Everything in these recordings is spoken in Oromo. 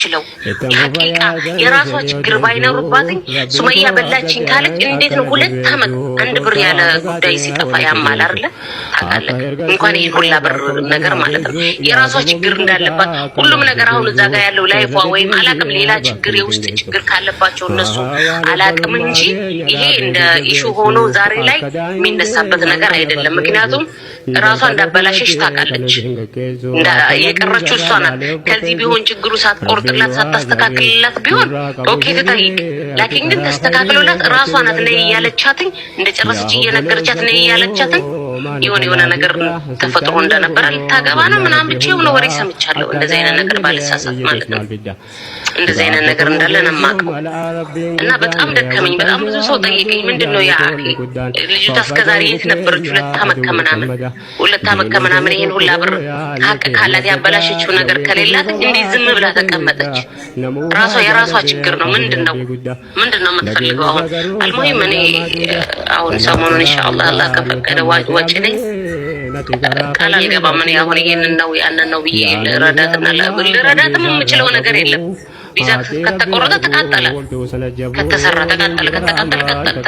ችለው የሐቂቃ የራሷ ችግር ባይኖርባትኝ ሱመያ በላችኝ ካለች እንዴት ነው 2 አመት አንድ ብር ያለ ጉዳይ ሲጠፋ ያማል አይደለ? ታውቃለህ እንኳን ይሄን ሁላ ብር ነገር ማለት ነው የራሷ ችግር እንዳለባት ሁሉም ነገር አሁን እዛ ጋር ያለው ላይፏ ወይም አላቅም ሌላ ችግር የውስጥ ችግር ካለባቸው እነሱ አላቅም እንጂ ይሄ እንደ ኢሹ ሆኖ ዛሬ ላይ የሚነሳበት ነገር አይደለም። ምክንያቱም ራሷ እንዳበላሸሽ ታውቃለች። የቀረችው እሷ ናት። ከዚህ ቢሆን ችግሩ ሳትቆርጥላት ሳታስተካክልላት ቢሆን ኦኬ ትጠይቅ። ላኪን ግን ተስተካክሎላት ራሷ ናት ነይ ያለቻትኝ እንደጨረሰች እየነገረቻት ነይ ያለቻትኝ የሆነ ነገር ተፈጥሮ እንደነበረ ልታገባ ነው ምናምን ብቻ የሆነ ወሬ ሰምቻለሁ። እንደዚህ አይነት ነገር ባልሳሳት ማለት ነው እንደዚህ አይነት ነገር እንዳለ ነው የማውቀው። እና በጣም ደከመኝ። በጣም ብዙ ሰው ጠየቀኝ ምንድነው ያ አኺ ልጅቷ እስከዛሬ የት ነበረች? 2 አመት ከምናምን ይሄን ሁላ ብር ሀቅ ካላት ያበላሸችው ነገር ከሌላት እንዴ ዝም ብላ ተቀመጠች? የራሷ ችግር ነው። ምንድነው የምትፈልገው አሁን? አልሙሂም እኔ አሁን ሰሞኑን ኢንሻአላህ አላህ ከፈቀደ ወጪ ነኝ ቃል አልገባም። እኔ አሁን ይሄንን ነው ያንን ነው ብዬ ልረዳትም የምችለው ነገር የለም። ቪዛ ከተቆረጠ ተቃጠለ፣ ከተሰራ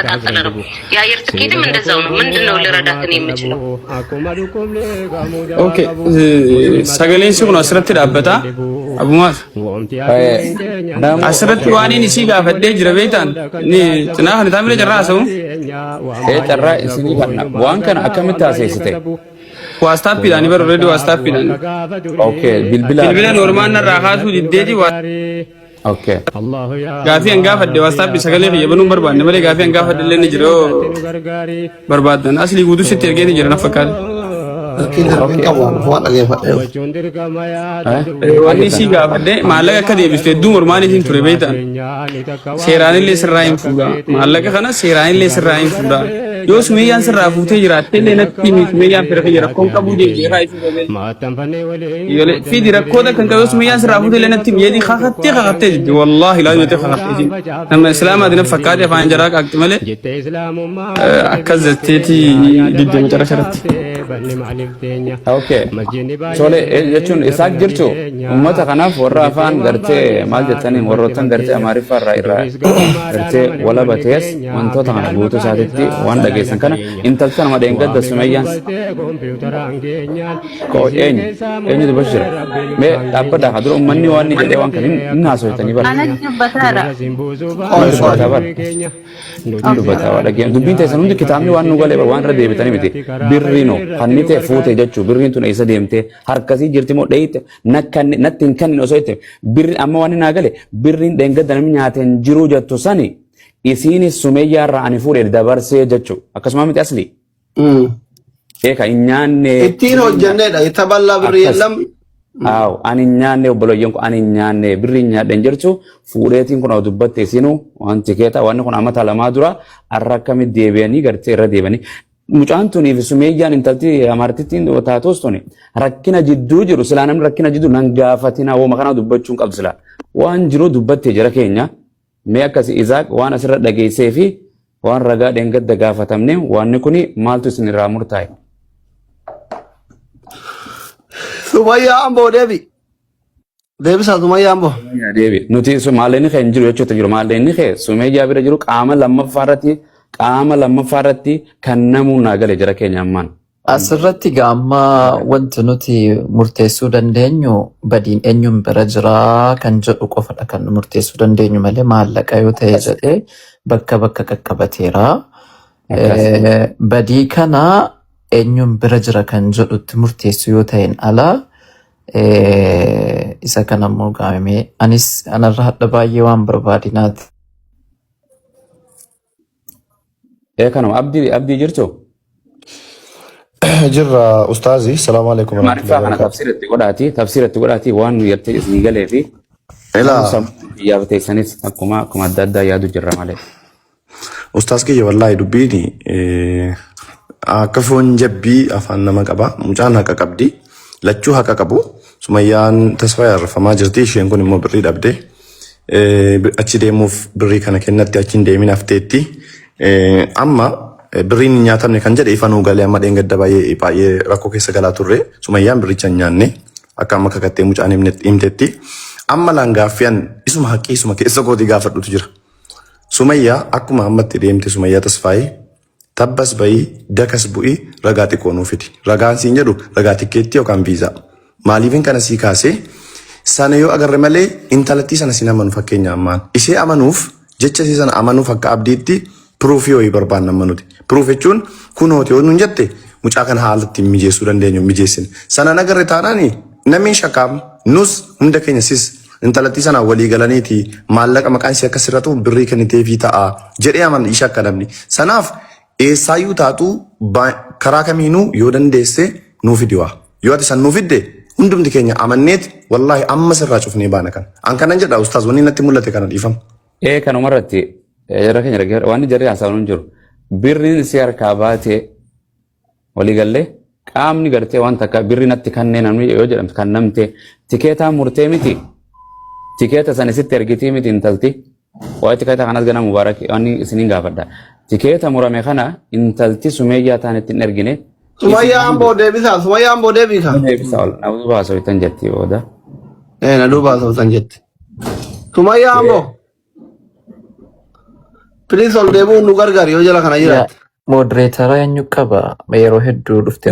ተቃጠለ ነው። የአየር ትኬትም እንደዛው ነው። ምንድነው ልረዳት እኔ የምችለው? ኦኬ ሰገሌን ሲሆን አስረት ዳበታ አቡማስ አስረት ዋኔን ሲጋ ፈደ ጅረቤታን ኒ ጥናህ ታምለ ጀራሰው ጨራ ሲኒ ከና ዋን ከና አከምታሰይስተ ዋስታፕ ዳኒ በር ሬዲዮ ዋስታፕ ዳኒ ኦኬ ቢልቢላ ኖርማልና ራሃቱ ዲዴጂ ኦኬ ጋፊ አንጋፋ ደ ዋስታፕ ሰገሌ የበኑ በርባን ነመለ ጋፊ አንጋፋ ደለን ጅሮ በርባደን አስሊ ጉዱ ሲተርገኝ ጅረና ፈቃድ wanni si gaafadhe maallaqa akka deebiste hedduu mormaaniitiin ture beektan seeraanillee sirraa hin fuudha maallaqa kana seeraanillee sirraa hin fuudha yoo sumeyyaan sirraa fuutee jiraatte illee natti himi sumeyyaan fira kiyya rakkoon qabuu deebi'eeraa isin fidi rakkoota kan qabu sumeyyaan sirraa fuutee illee natti himi jedhii kakattee jirti wallaahi laayimate kakattee jirti nama islaamaa dina fakkaate afaan jaraa qaaqxi malee akkas jetteeti didde macarasha irratti. Okay. Sole jechuun isaa jirtu ummata kanaaf warra afaan gartee maal jettaniin warroottan gartee amaariffaa irraa gartee wala batees wantoota kana guutuu isaatitti waan dhageessan kana intalcha nama dheengadda sumeyyaan eenyu dubashira mee dhaabbadhaa hadura ummanni waan ni jedhee waan kan hin haasoytanii bara dubbataa dhageen dubbiin teessan hundi kitaabni waan nu galee waan irra deebitanii miti birriino kannite fuute jechuu birriin tun eessa deemte harkasii jirti moo dheeyite natti hin kennin osoo itti birri amma waan naa gale birriin dheengadda namni nyaateen jiruu jettu sani isiinis sumeeyyaa irraa ani fuudhe dabarsee jechuu akkasuma miti asli eeka hin nyaanne ittiin hojjannedha itti ballaa birrii yelam aw ani nyaanne obboloyyen ko ani nyaanne birriin nyaadhen jirtu fuudheetiin kun dubbatte isinu waan tikeeta waan kun amata lamaa dura arrakami deebi'anii gartee irra deebanii mucaan tuniif sumeeyyaan intalti amartittiin taatos tuni rakkina jidduu jiru silaa namni rakkina jidduu nan gaafatina wooma kana dubbachuun qabdu silaa waan jiru dubbattee jira keenya mee akkasi Isaaq waan asirra dhageessee fi waan ragaa dheengadda gaafatamne waanni kuni maaltu isin irraa murtaa'e? Sumayyaa amboo deebisaa Sumayyaa amboo deebi nuti maalleen kee hin jiru jechuudha jiru maalleen kee sumeeyyaa bira jiru qaama lammaffaa irratti kan namuu naa gale jira keenya ammaan. Asirratti gaamma wanti nuti murteessuu dandeenyu badiin eenyuun bira jiraa kan jedhu qofadha kan murteessuu dandeenyu malee maallaqa yoo ta'e jedhee bakka qaqqabateera. Badii kana eenyuun bira jira kan jedhutti murteessu yoo ta'een ala isa kanammoo gaamee anis anarra hadha baay'ee waan barbaadinaati. Kanuma abdii jirtu? Jirra ustaazi salaamu alaykum warahmatullahi wabarakatuh. Tafsiratti godhaati waan nu yartee isin galee fi yaabtee isanis akkuma adda addaa yaadu jirra malee. Ustaaz kiyya wallahi dubbiini akka foon jabbii afaan nama qaba mucaan haqa qabdi lachuu haqa qabu sumayyaan tasfaa yarrafamaa jirti isheen kun immoo birrii dhabde achi deemuuf birrii kana kennatti achi hin deemin hafteetti amma birriin nyaatamne kan jedhe ifanuu galee amma dheengadda baay'ee rakkoo keessa galaa turre sumayyaan birricha nyaanne akka amma kakattee mucaan himtetti amma laan gaaffiyan isuma haqqii isuma keessa kootii gaafadhutu jira. Sumayyaa akkuma ammatti deemte Sumayyaa Tasfaayee tabbas bayii dakas bu'ii ragaa xiqqoo nuu fidi. Ragaan siin jedhu ragaa tikkeetti yookaan viizaa. Maaliifin kana sii kaasee sana yoo agarre malee intalattii sana sin amanu fakkeenya ammaan. Ishee amanuuf jecha isii sana amanuuf akka abdiitti piruufii wayii barbaanna amanuuti. Piruuf jechuun kunooti yoo nuun jette mucaa kana haalatti mijeessuu dandeenyu mijeessine. Sana agarre taanaani namni shakkaam nus hunda keenya sis intalattii sana walii galaniiti maallaqa maqaan isii akka sirratu birrii kenniteefii ta'a jedhee aman ishee akka namni. Sanaaf eessaayyuu taatu karaa kamiinuu yoo dandeesse nuuf fidiwaa. Yoo ati san nuuf fidde hundumti keenya amanneet wallaahi amma sirraa cufnee baana kan. An kanan jedha ustaaz wanni natti mul'ate kana dhiifama. Kanumarratti jara keenya waan jarri haasawuun jiru birriin si harkaa baatee walii gallee qaamni gartee waan takka birri natti kanneen namni yoo jedhamtu kan namte tikeetaa murtee miti. Tikeeta sana sitti ergitii miti intalti. Waa tikeeta kanas gana mubaarak waan isiniin gaafadha. Tikeeta murame kana intalti Sumayyaa taanetti hin ergine. Sumayyaa amboo deebisaa. Sumayyaa amboo deebisaa. Deebisaa ol na duuba soitan jetti booda. Na duuba soitan jetti. Sumayyaa amboo. Please ol deebi'uun nu gargaari yoo jala kana jiraate. Modereetara eenyu qaba yeroo hedduu dhufte.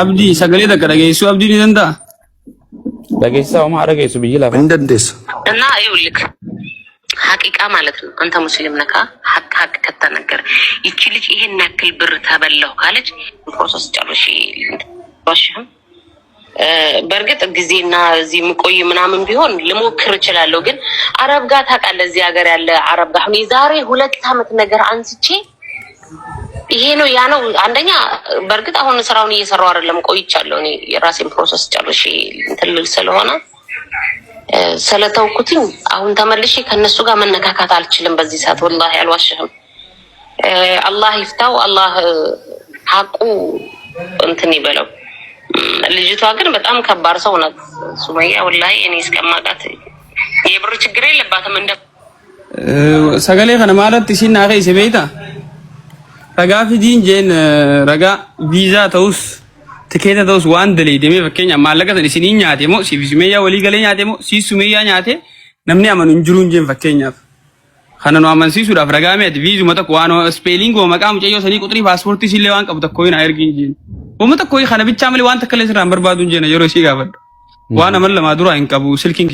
Abdii sagalee takka dhageessuu abdii ni danda'a. Dhageessaa homaa dhageessu biyyi lafa. Hin dandeessa. እና ይኸውልህ ሀቂቃ ማለት ነው አንተ ሙስሊም ነካ ሀቅ ከተነገረ ይቺ ልጅ ይሄን ያክል ብር ተበላው ካለች ፕሮሰስ ጨርሼ ዋሽም በእርግጥ ጊዜና እዚህ ምቆይ ምናምን ቢሆን ልሞክር እችላለሁ ግን አረብ ጋር ታውቃለህ እዚህ ሀገር ያለ አረብ ጋር እኔ ዛሬ 2 አመት ነገር አንስቼ ይሄ ነው ያ ነው አንደኛ በእርግጥ አሁን ስራውን እየሰራው አይደለም ቆይቻለሁ እኔ የራሴን ፕሮሰስ ጨርሼ እንትን ስለሆነ ስለተውኩትኝ አሁን ተመልሼ ከነሱ ጋር መነካካት አልችልም በዚህ ሰዓት ወላሂ አልዋሽህም አላህ ይፍታው አላህ ሐቁ እንትን ይበለው ልጅቷ ግን በጣም ከባድ ሰው ናት ሱመያ ወላሂ እኔ እስከማውቃት የብር ችግር የለባትም እንደ ሰገሌ ከነ ማለት ሲና ከይሰ ቤታ ረጋ ፊዲን ጄን ረጋ ቪዛ ተውስ tikeeta ta'us waan dalee deemee fakkeenya maallaqa san isinii nyaate moo si Sumayyaa walii galee nyaate moo si Sumayyaa nyaate namni amanu hin jiru jeen fakkeenyaaf kana nu amansiisuudhaaf ragaa meeti viizuma tokko waan speelingi maqaa mucayyoo sanii quxurii paaspoortii sillee waan qabu tokko hin ergin jeen wama tokko kana bichaa malee waan takka illee sirraan barbaadu jeen yeroo isii gaafadhu waan amal lama dura hin qabu silkiin